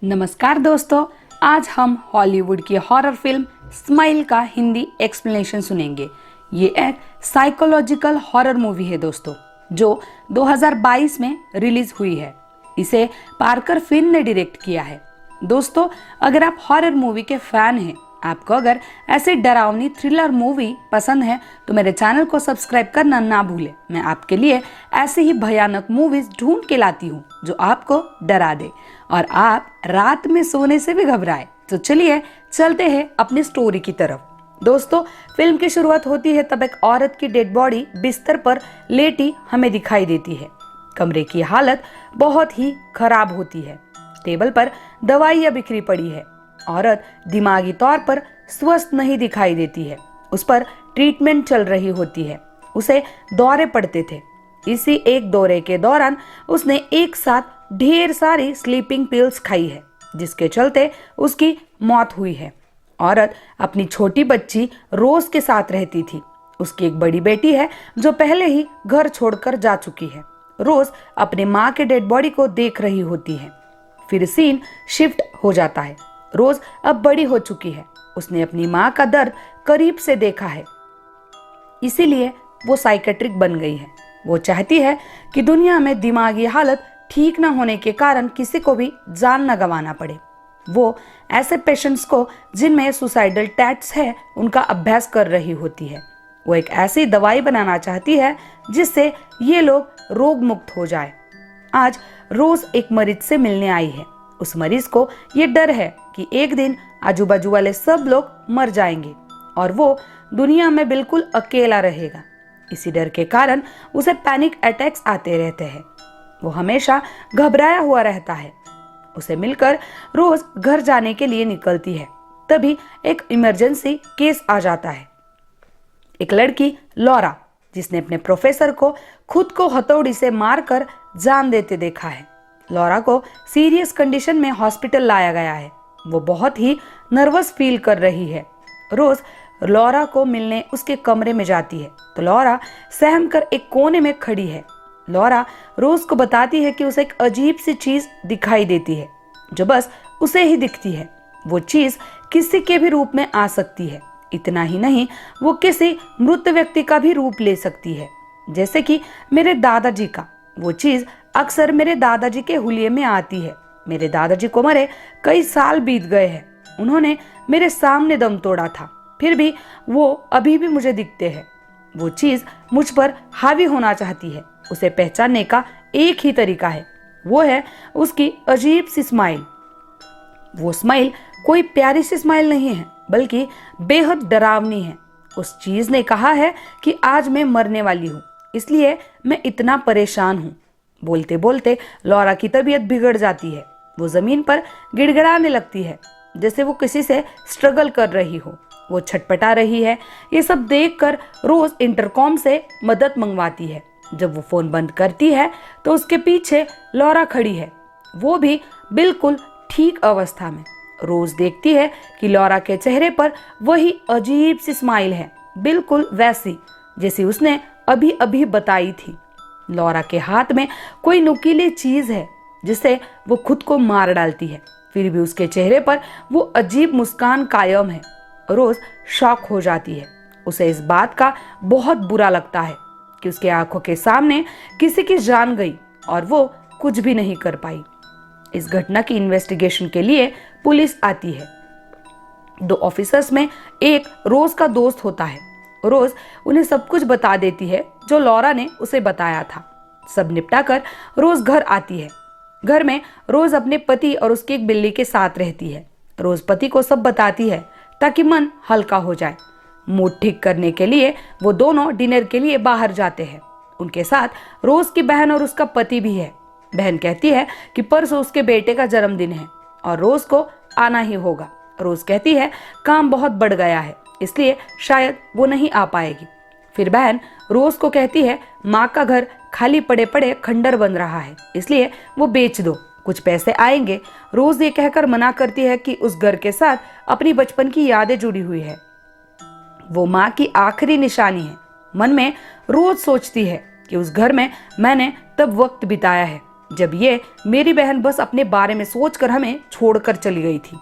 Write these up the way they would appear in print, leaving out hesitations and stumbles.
नमस्कार दोस्तों, आज हम हॉलीवुड की हॉरर फिल्म स्माइल का हिंदी एक्सप्लेनेशन सुनेंगे। ये एक साइकोलॉजिकल हॉरर मूवी है दोस्तों, जो 2022 में रिलीज हुई है। इसे पार्कर फिन ने डायरेक्ट किया है। दोस्तों, अगर आप हॉरर मूवी के फैन हैं, आपको अगर ऐसे डरावनी थ्रिलर मूवी पसंद है तो मेरे चैनल को सब्सक्राइब करना ना भूलें। मैं आपके लिए ऐसे ही भयानक मूवीज ढूंढ के लाती हूँ जो आपको डरा दे और आप रात में सोने से भी घबराए। तो चलिए चलते हैं अपनी स्टोरी की तरफ। दोस्तों, फिल्म की शुरुआत होती है तब एक औरत की डेड बॉडी बिस्तर पर लेटी हमें दिखाई देती है। कमरे की हालत बहुत ही खराब होती है। टेबल पर दवाइयां बिखरी पड़ी है। औरत दिमागी तौर पर स्वस्थ नहीं दिखाई देती है। उस पर ट्रीटमेंट चल रही होती है। उसे दौरे पड़ते थे। इसी एक दौरे के दौरान उसने एक साथ ढेर सारी स्लीपिंग पिल्स खाई है, जिसके चलते उसकी मौत हुई है। औरत अपनी छोटी बच्ची रोज के साथ रहती थी। उसकी एक बड़ी बेटी है जो पहले ही घर छोड़कर जा चुकी है। रोज अपने माँ के डेड बॉडी को देख रही होती है। फिर सीन शिफ्ट हो जाता है। रोज अब बड़ी हो चुकी है। उसने अपनी माँ का दर्द करीब से देखा है, इसीलिए वो साइकेट्रिक बन गई है। वो चाहती है कि दुनिया में दिमागी हालत ठीक न होने के कारण किसी को भी जान न गंवाना पड़े। वो ऐसे पेशेंट्स को जिनमें सुसाइडल टैट्स है उनका अभ्यास कर रही होती है। वो एक ऐसी दवाई बनाना चाहती है जिससे ये लोग रोग मुक्त हो जाए। आज रोज एक मरीज से मिलने आई है। उस मरीज को ये डर है कि एक दिन आजू बाजू वाले सब लोग मर जाएंगे और वो दुनिया में बिल्कुल अकेला रहेगा। इसी डर के कारण उसे पैनिक अटैक्स आते रहते हैं। वो हमेशा घबराया हुआ रहता है। उसे मिलकर रोज घर जाने के लिए निकलती है। तभी एक इमरजेंसी केस आ जाता है। एक लड़की लॉरा, जिसने अपने प्रोफेसर को खुद को हथौड़ी से मारकर जान देते देखा है। लॉरा को सीरियस कंडीशन में हॉस्पिटल लाया गया है। वो बहुत ही नर्वस फील कर रही है। रोज लॉरा को मिलने उसके कमरे में जाती है तो लॉरा सहम कर एक कोने में खड़ी है। लॉरा रोज को बताती है कि उसे एक अजीब सी चीज दिखाई देती है जो बस उसे ही दिखती है। वो चीज किसी के भी रूप में आ सकती है। इतना ही नहीं, वो किसी मृत व्यक्ति का भी रूप ले सकती है, जैसे कि मेरे दादाजी का। वो चीज अक्सर मेरे दादाजी के हुलिये में आती है। मेरे दादाजी को मरे कई साल बीत गए हैं। उन्होंने मेरे सामने दम तोड़ा था, फिर भी वो अभी भी मुझे दिखते हैं। वो चीज मुझ पर हावी होना चाहती है। उसे पहचानने का एक ही तरीका है, वो है उसकी अजीब सी स्माइल। वो स्माइल कोई प्यारी सी स्माइल नहीं है, बल्कि बेहद डरावनी है। उस चीज ने कहा है कि आज मैं मरने वाली हूँ, इसलिए मैं इतना परेशान हूँ। बोलते बोलते लॉरा की तबीयत बिगड़ जाती है। वो जमीन पर गिड़गिड़ाने लगती है, जैसे वो किसी से स्ट्रगल कर रही हो। वो छटपटा रही है। ये सब देखकर रोज इंटरकॉम से मदद मंगवाती है। जब वो फोन बंद करती है तो उसके पीछे लॉरा खड़ी है, वो भी बिल्कुल ठीक अवस्था में। रोज देखती है कि लॉरा के चेहरे पर वही अजीब सी स्माइल है, बिल्कुल वैसी जैसी उसने अभी अभी बताई थी। लॉरा के हाथ में कोई नुकीली चीज है जिससे वो खुद को मार डालती है, फिर भी उसके चेहरे पर वो अजीब मुस्कान कायम है। रोज शॉक हो जाती है। उसे इस बात का बहुत बुरा लगता है कि उसके आंखों के सामने किसी की जान गई और वो कुछ भी नहीं कर पाई। इस घटना की इन्वेस्टिगेशन के लिए पुलिस आती है। 2 ऑफिसर्स में एक रोज का दोस्त होता है। रोज उन्हें सब कुछ बता देती है जो लॉरा ने उसे बताया था। सब निपटा कर रोज घर आती है। घर में रोज अपने पति और उसकी एक बिल्ली के साथ रहती है। रोज पति को सब बताती है ताकि मन हल्का हो जाए। मूड ठीक करने के लिए वो दोनों डिनर के लिए बाहर जाते हैं। उनके साथ रोज की बहन और उसका पति भी है। बहन कहती है कि परसों उसके बेटे का जन्मदिन है और रोज को आना ही होगा। रोज कहती है काम बहुत बढ़ गया है, इसलिए शायद वो नहीं आ पाएगी। फिर बहन रोज को कहती है माँ का घर खाली पड़े पड़े खंडर बन रहा है, इसलिए वो बेच दो, कुछ पैसे आएंगे। रोज ये कहकर मना करती है कि उस घर के साथ अपनी बचपन की यादें जुड़ी हुई है। वो माँ की आखिरी निशानी है। मन में रोज सोचती है कि उस घर में मैंने तब वक्त बिताया है। जब ये मेरी बहन बस अपने बारे में सोचकर हमें छोड़कर चली गई थी।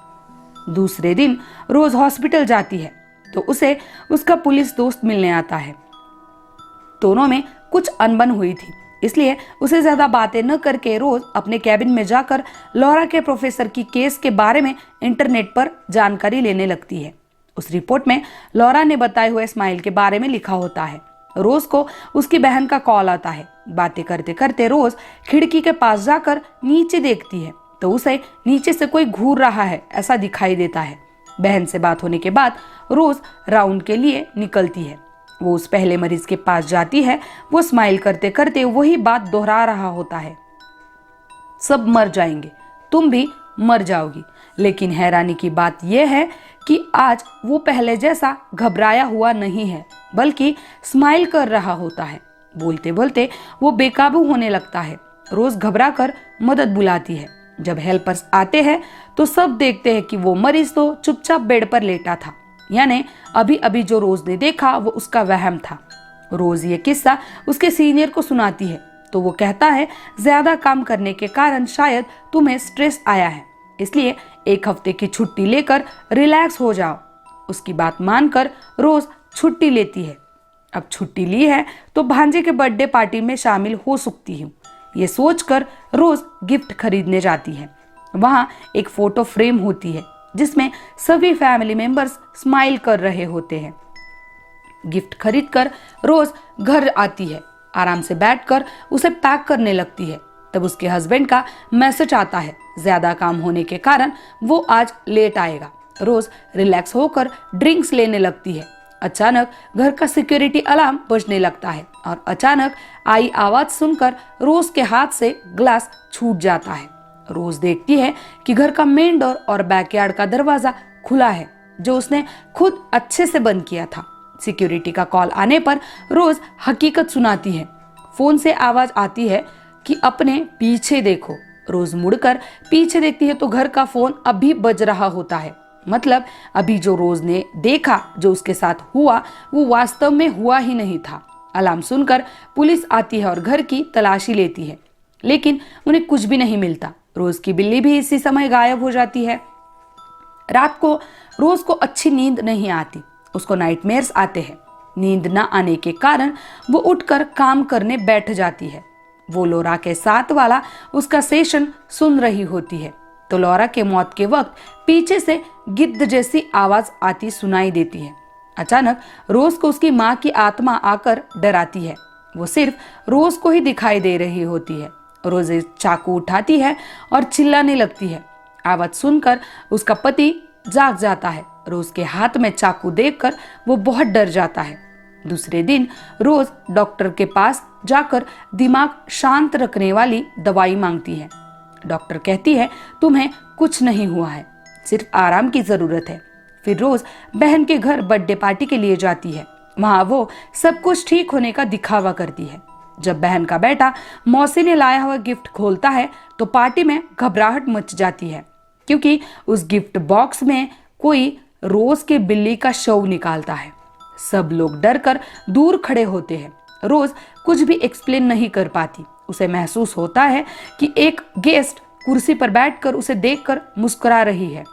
दूसरे दिन रोज हॉस्पिटल जाती है तो उसे उसका पुलिस दोस्त मिलने आता है। दोनों में कुछ अनबन हुई थी, इसलिए उसे ज्यादा बातें न करके रोज अपने कैबिन में जाकर लॉरा के प्रोफेसर की केस के बारे में इंटरनेट पर जानकारी लेने लगती है। उस रिपोर्ट में लॉरा ने बताए हुए स्माइल के बारे में लिखा होता है। रोज को उसकी बहन का कॉल आता है। बातें करते करते रोज खिड़की के पास जाकर नीचे देखती है तो उसे नीचे से कोई घूर रहा है ऐसा दिखाई देता है। बहन से बात होने के बाद रोज राउंड के लिए निकलती है। वो उस पहले मरीज के पास जाती है। वो स्माइल करते करते वही बात दोहरा रहा होता है, सब मर जाएंगे, तुम भी मर जाओगी। लेकिन हैरानी की बात यह है कि आज वो पहले जैसा घबराया हुआ नहीं है, बल्कि स्माइल कर रहा होता है। बोलते बोलते वो बेकाबू होने लगता है। रोज घबराकर मदद बुलाती है। जब हेल्पर्स आते हैं तो सब देखते हैं कि वो मरीज तो चुपचाप बेड पर लेटा था, यानी अभी अभी जो रोज ने देखा वो उसका वहम था। रोज ये किस्सा उसके सीनियर को सुनाती है तो वो कहता है, ज्यादा काम करने के कारण शायद तुम्हें स्ट्रेस आया है, इसलिए एक हफ्ते की छुट्टी लेकर रिलैक्स हो जाओ। उसकी बात मानकर रोज छुट्टी लेती है। अब छुट्टी ली है तो भांजे के बर्थडे पार्टी में शामिल हो सकती हूँ, ये सोचकर रोज गिफ्ट खरीदने जाती है। वहाँ एक फोटो फ्रेम होती है जिसमें सभी फैमिली मेंबर्स स्माइल कर रहे होते हैं। गिफ्ट खरीदकर रोज घर आती है। आराम से बैठकर उसे पैक करने लगती है। तब उसके हस्बैंड का मैसेज आता है, ज्यादा काम होने के कारण वो आज लेट आएगा। रोज रिलैक्स होकर ड्रिंक्स लेने लगती है। अचानक घर का सिक्योरिटी अलार्म बजने लगता है और अचानक आई आवाज सुनकर रोज के हाथ से ग्लास छूट जाता है। रोज देखती है कि घर का मेन डोर और बैकयार्ड का दरवाजा खुला है, जो उसने खुद अच्छे से बंद किया था। सिक्योरिटी का कॉल आने पर रोज हकीकत सुनाती है। फोन से आवाज आती है कि अपने पीछे देखो। रोज मुड़कर पीछे देखती है तो घर का फोन अभी बज रहा होता है। मतलब अभी जो रोज ने देखा, जो उसके साथ हुआ, वो वास्तव में हुआ ही नहीं था। अलार्म सुनकर पुलिस आती है और घर की तलाशी लेती है, लेकिन उन्हें कुछ भी नहीं मिलता। रोज की बिल्ली भी इसी समय गायब हो जाती है। रात को रोज को अच्छी नींद नहीं आती, उसको नाइटमेयर्स आते हैं। नींद न आने के कारण वो उठकर काम करने बैठ जाती है। वो लॉरा के साथ वाला उसका सेशन सुन रही होती है तो लॉरा के मौत के वक्त पीछे से गिद्ध जैसी आवाज आती सुनाई देती है। अचानक रोज को उसकी माँ की आत्मा आकर डराती है। वो सिर्फ रोज को ही दिखाई दे रही होती है। रोज चाकू उठाती है और चिल्लाने लगती है। आवाज सुनकर उसका पति जाग जाता है। रोज के हाथ में चाकू देखकर वो बहुत डर जाता है। दूसरे दिन रोज डॉक्टर के पास जाकर दिमाग शांत रखने वाली दवाई मांगती है। डॉक्टर कहती है, तुम्हें कुछ नहीं हुआ है, सिर्फ आराम की जरूरत है। फिर रोज बहन के घर बर्थडे पार्टी के लिए जाती है। वहां वो सब कुछ ठीक होने का दिखावा करती है। जब बहन का बेटा मौसी ने लाया हुआ गिफ्ट खोलता है तो पार्टी में घबराहट मच जाती है, क्योंकि उस गिफ्ट बॉक्स में कोई रोज के बिल्ली का शव निकालता है। सब लोग डरकर दूर खड़े होते हैं। रोज कुछ भी एक्सप्लेन नहीं कर पाती। उसे महसूस होता है कि एक गेस्ट कुर्सी पर बैठकर उसे देखकर मुस्कुरा रही है,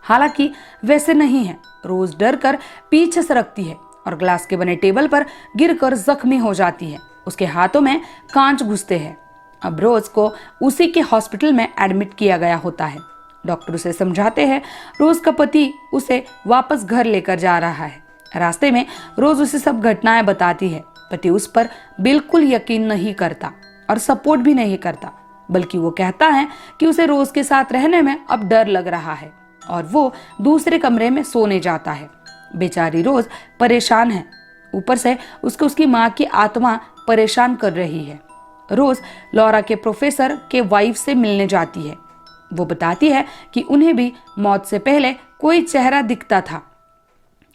हालांकि वैसे नहीं है। रोज डरकर पीछे सरकती है और ग्लास के बने टेबल पर गिरकर जख्मी हो जाती है। उसके हाथों में कांच घुसते हैं। अब रोज को उसी के हॉस्पिटल में एडमिट किया गया होता है। डॉक्टर उसे समझाते हैं। रोज का पति उसे वापस घर लेकर जा रहा है। रास्ते में रोज उसे सब घटनाएं बताती है। पति उस पर बिल्कुल यकीन नहीं करता और सपोर्ट भी नहीं करता, बल्कि वो कहता है कि उसे रोज के साथ रहने में अब डर लग रहा है और वो दूसरे कमरे में सोने जाता है। बेचारी रोज परेशान है, ऊपर से उसकी माँ की आत्मा परेशान कर रही है। रोज लॉरा के प्रोफेसर के वाइफ से मिलने जाती है। वो बताती है कि उन्हें भी मौत से पहले कोई चेहरा दिखता था,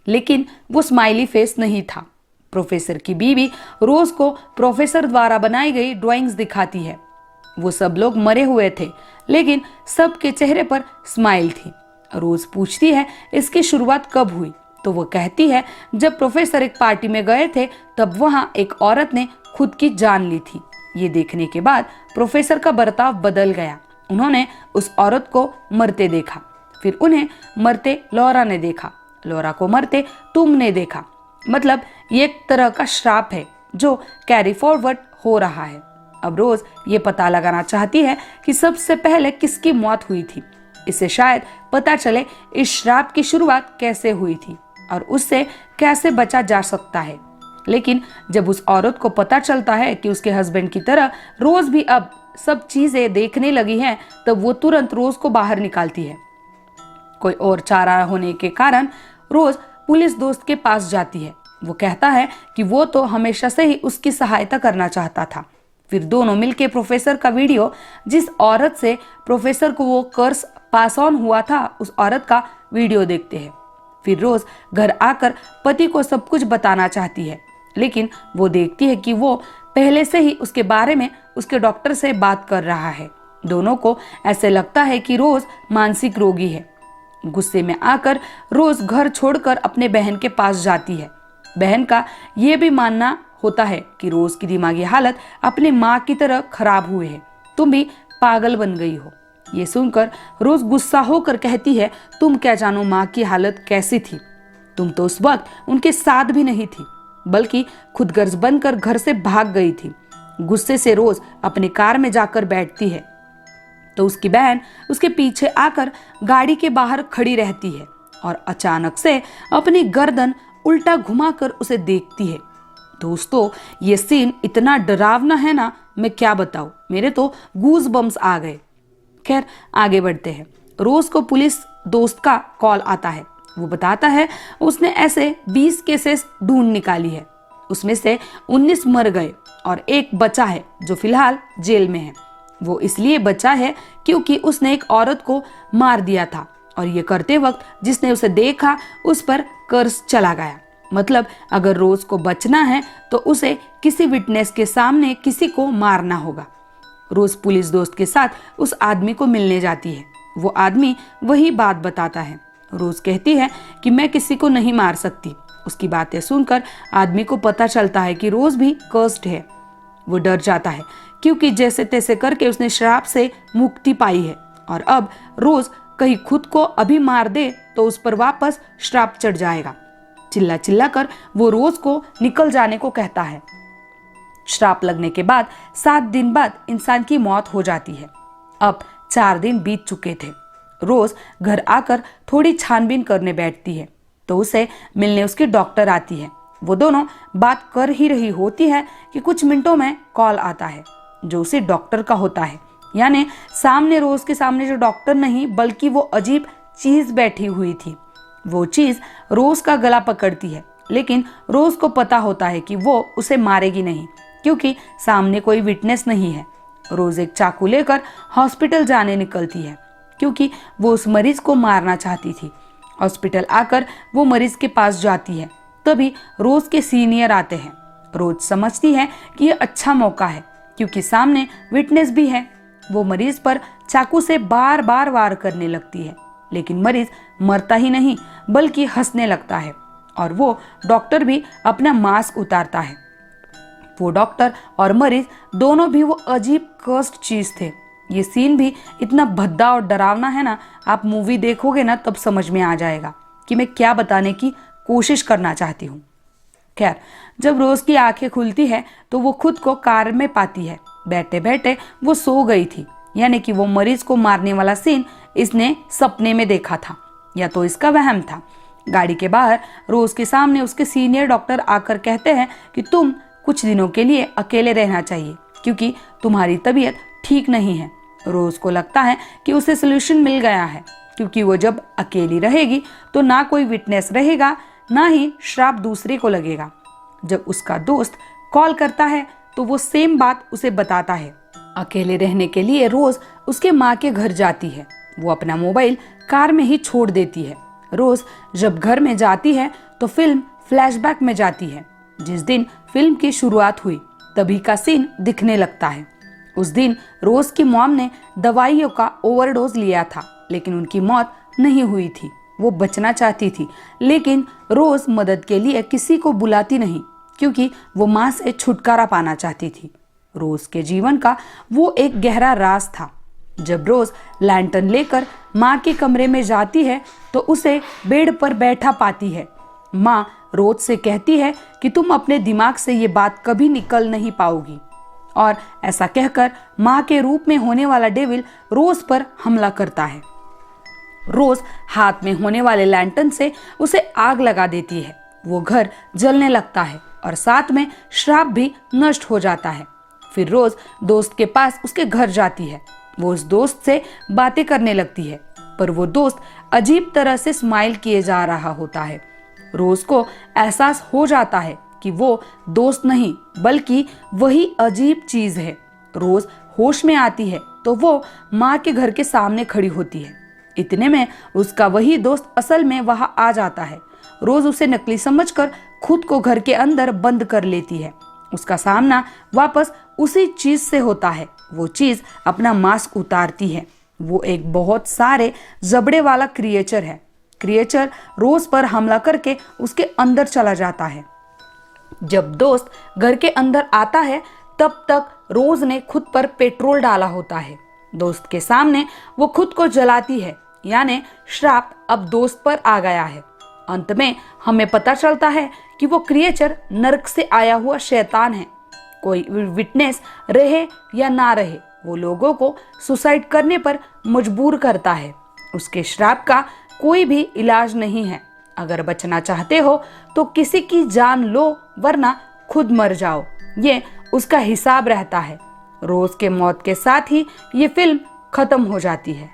लेकिन वो स्माइली फेस नहीं था। प्रोफेसर की बीवी रोज को प्रोफेसर द्वारा बनाई गई ड्राइंग्स दिखाती है। वो सब लोग मरे हुए थे, लेकिन सबके चेहरे पर स्माइल थी। रोज पूछती है इसकी शुरुआत कब हुई, तो वो कहती है जब प्रोफेसर एक पार्टी में गए थे तब वहां एक औरत ने खुद की जान ली थी। ये देखने के बाद प्रोफेसर का बर्ताव बदल गया। उन्होंने उस औरत को मरते देखा, फिर उन्हें मरते लौरा ने देखा, लौरा को मरते तुमने देखा। मतलब ये एक तरह का श्राप है जो कैरी फॉरवर्ड हो रहा है। अब रोज ये पता लगाना चाहती है कि सबसे पहले किसकी मौत हुई थी। इससे शायद पता चले इस श्राप की शुरुआत कैसे हुई थी और उससे कैसे बचा जा सकता है। लेकिन जब उस औरत को पता चलता है कि उसके हस्बैंड की तरह रोज भी अब सब चीजें देखने लगी हैं, तब वो तुरंत रोज को बाहर निकालती है। कोई और चारा होने के कारण रोज पुलिस दोस्त के पास जाती है। वो कहता है कि वो तो हमेशा से ही उसकी सहायता करना चाहता था। फिर दोनों मिलकर प्रोफेसर का वीडियो, जिस औरत से प्रोफेसर को वो कर्स पास ऑन हुआ था, उस औरत का वीडियो देखते हैं। फिर रोज घर आकर पति को सब कुछ बताना चाहती है, लेकिन वो देखती है कि वो पहले से ही उसके बारे में उसके डॉक्टर से बात कर रहा है। दोनों को ऐसे लगता है कि रोज मानसिक रोगी है। गुस्से में आकर रोज घर छोड़कर अपने बहन के पास जाती है। बहन का ये भी मानना होता है कि रोज की दिमागी हालत अपनी माँ की तरह खराब हुई है, तुम भी पागल बन गई हो। ये सुनकर रोज गुस्सा होकर कहती है, तुम क्या जानो माँ की हालत कैसी थी, तुम तो उस वक्त उनके साथ भी नहीं थी, बल्कि खुदगर्ज बनकर घर से भाग गई थी। गुस्से से रोज अपनी कार में जाकर बैठती है तो उसकी बहन उसके पीछे आकर गाड़ी के बाहर खड़ी रहती है और अचानक से अपनी गर्दन उल्टा घुमाकर उसे देखती है। दोस्तों, ये सीन इतना डरावना है ना, मैं क्या बताऊं, मेरे तो गूज बम्स आ गए। खैर, आगे बढ़ते हैं। रोज को पुलिस दोस्त का कॉल आता है। वो बताता है उसने ऐसे 20 केसेस ढूंढ निकाली है, उसमें से 19 मर गए और एक बचा है जो फिलहाल जेल में है। वो इसलिए बचा है क्योंकि उसने एक औरत को मार दिया था और ये करते वक्त जिसने उसे देखा उस पर कर्स चला गया। मतलब अगर रोज को बचना है तो उसे किसी विटनेस के सामने किसी को मारना होगा। रोज पुलिस दोस्त के साथ उस आदमी को मिलने जाती है। वो आदमी वही बात बताता है। रोज कहती है कि मैं किसी को नहीं मार सकती। उसकी बातें सुनकर आदमी को पता चलता है कि रोज भी कर्स्ड है। वो डर जाता है क्योंकि जैसे तैसे करके उसने श्राप से मुक्ति पाई है और अब रोज कहीं खुद को अभी मार दे तो उस पर वापस श्राप चढ़ जाएगा। चिल्ला चिल्ला कर वो रोज को निकल जाने को कहता है। श्राप लगने के बाद 7 दिन बाद इंसान की मौत हो जाती है। अब 4 दिन बीत चुके थे। रोज घर आकर थोड़ी छानबीन करने बैठती है तो उसे मिलने उसकी डॉक्टर आती है। वो दोनों बात कर ही रही होती है कि कुछ मिनटों में कॉल आता है जो उसी डॉक्टर का होता है। यानी सामने रोज के सामने जो डॉक्टर नहीं बल्कि वो अजीब चीज बैठी हुई थी। वो चीज रोज का गला पकड़ती है, लेकिन रोज को पता होता है कि वो उसे मारेगी नहीं क्योंकि सामने कोई विटनेस नहीं है। रोज एक चाकू लेकर हॉस्पिटल जाने निकलती है क्योंकि वो उस मरीज को मारना चाहती थी। हॉस्पिटल आकर वो मरीज के पास जाती है, तभी रोज के सीनियर आते हैं। रोज समझती है कि ये अच्छा मौका है क्योंकि सामने विटनेस भी है। वो मरीज पर चाकू से बार बार वार करने लगती है, लेकिन मरीज मरता ही नहीं बल्कि हंसने लगता है और वो डॉक्टर भी अपना मास्क उतारता है। वो डॉक्टर और मरीज दोनों भी वो अजीब कर्स्ड चीज थे। ये सीन भी इतना भद्दा और डरावना है ना, आप मूवी देखोगे ना तब समझ में आ जाएगा कि मैं क्या बताने की कोशिश करना चाहती हूँ। खैर, जब रोज की आंखें खुलती है तो वो खुद को कार में पाती है। बैठे बैठे वो सो गई थी, यानी कि वो मरीज को मारने वाला सीन इसने सपने में देखा था या तो इसका वहम था। गाड़ी के बाहर रोज के सामने उसके सीनियर डॉक्टर आकर कहते हैं कि तुम कुछ दिनों के लिए अकेले रहना चाहिए क्योंकि तुम्हारी तबीयत ठीक नहीं है। रोज को लगता है कि उसे सोल्यूशन मिल गया है क्योंकि वो जब अकेली रहेगी तो ना कोई विटनेस रहेगा, ना ही श्राप दूसरे को लगेगा। जब उसका दोस्त कॉल करता है तो वो सेम बात उसे बताता है। अकेले रहने के लिए रोज उसके माँ के घर जाती है। वो अपना मोबाइल कार में ही छोड़ देती है। रोज जब घर में जाती है तो फिल्म फ्लैशबैक में जाती है। जिस दिन फिल्म की शुरुआत हुई तभी का सीन दिखने लगता है। उस दिन रोज की मॉम ने दवाइयों का ओवरडोज लिया था, लेकिन उनकी मौत नहीं हुई थी। वो बचना चाहती थी, लेकिन रोज मदद के लिए किसी को बुलाती नहीं क्योंकि वो माँ से छुटकारा पाना चाहती थी। रोज के जीवन का वो एक गहरा राज था। जब रोज लैंटर्न लेकर माँ के कमरे में जाती है तो उसे बेड पर बैठा पाती है। माँ रोज से कहती है कि तुम अपने दिमाग से ये बात कभी निकल नहीं पाओगी, और ऐसा कहकर माँ के रूप में होने वाला डेविल रोज पर हमला करता है। रोज हाथ में होने वाले लैंटर्न से उसे आग लगा देती है। वो घर जलने लगता है और साथ में श्राप भी नष्ट हो जाता है। फिर रोज दोस्त के पास उसके घर जाती है। वो उस दोस्त से बातें करने लगती है, पर वो दोस्त अजीब तरह से स्माइल किए जा रहा होता है। रोज को एहसास हो जाता है कि वो दोस्त नहीं बल्कि वही अजीब चीज है। रोज होश में आती है तो वो माँ के घर के सामने खड़ी होती है। इतने में उसका वही दोस्त असल में वहां आ जाता है। रोज उसे नकली समझकर खुद को घर के अंदर बंद कर लेती है। उसका सामना वापस उसी चीज से होता है। वो चीज अपना मास्क उतारती है। वो एक बहुत सारे जबड़े वाला क्रिएचर है। क्रिएचर रोज पर हमला करके उसके अंदर चला जाता है। जब दोस्त घर के अंदर आता है तब तक रोज ने खुद पर पेट्रोल डाला होता है। दोस्त के सामने वो खुद को जलाती है, यानी श्राप अब दोस्त पर आ गया है। अंत में हमें पता चलता है कि वो क्रिएचर नर्क से आया हुआ शैतान है। कोई विटनेस रहे या ना रहे, वो लोगों को सुसाइड करने पर मजबूर करता है। उसके श्राप का कोई भी इलाज नहीं है। अगर बचना चाहते हो तो किसी की जान लो, वरना खुद मर जाओ। ये उसका हिसाब रहता है। रोज के मौत के साथ ही ये फिल्म खत्म हो जाती है।